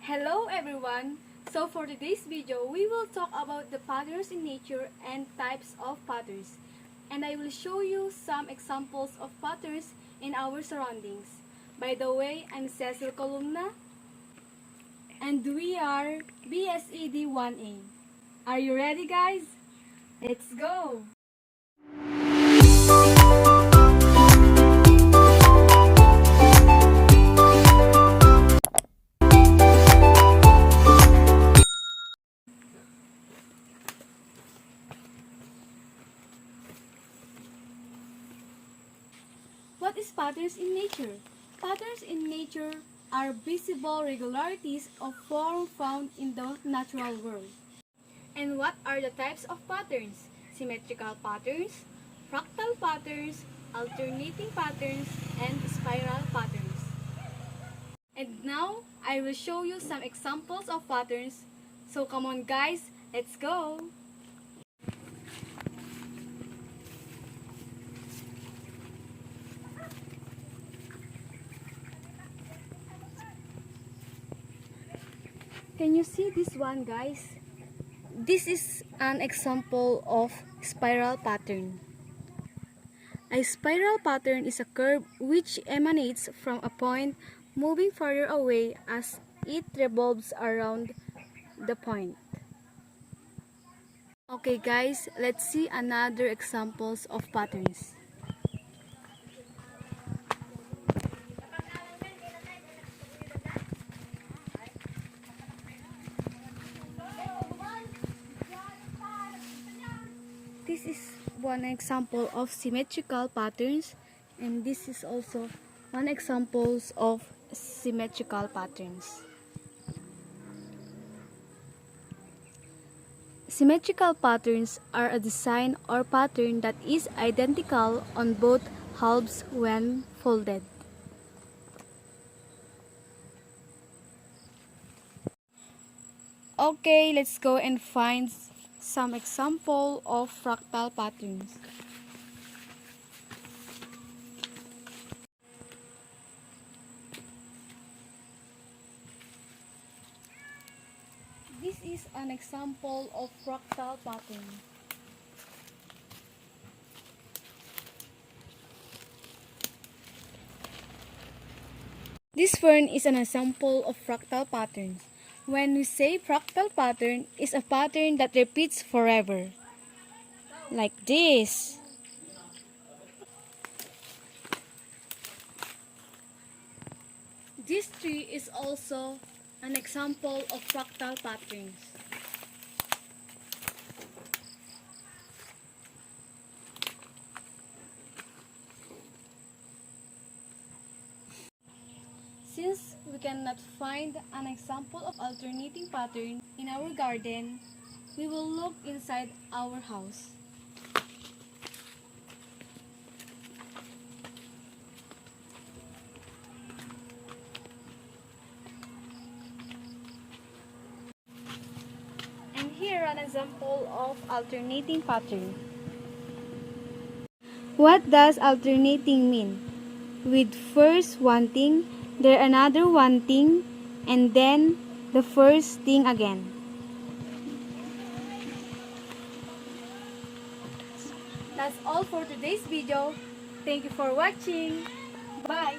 Hello everyone! So for today's video, we will talk about the patterns in nature and types of patterns. And I will show you some examples of patterns in our surroundings. By the way, I'm Cecil Columna and we are BSED 1A. Are you ready guys? Let's go! What is patterns in nature? Patterns in nature are visible regularities of form found in the natural world. And what are the types of patterns? Symmetrical patterns, fractal patterns, alternating patterns, and spiral patterns. And now, I will show you some examples of patterns. So come on guys, let's go! Can you see this one guys? This is an example of spiral pattern. A spiral pattern is a curve which emanates from a point moving further away as it revolves around the point. Okay guys, let's see another examples of patterns. This is one example of symmetrical patterns, and this is also one example of symmetrical patterns. Symmetrical patterns are a design or pattern that is identical on both halves when folded. Okay, let's go and find some example of fractal patterns. This is an example of fractal pattern. This fern is an example of fractal patterns. When we say fractal pattern, is a pattern that repeats forever. Like this. This tree is also an example of fractal patterns. Since we cannot find an example of alternating pattern in our garden, we will look inside our house. And here an example of alternating pattern. What does alternating mean? With first one thing, there another one thing, and then the first thing again. That's all for today's video. Thank you for watching. Bye!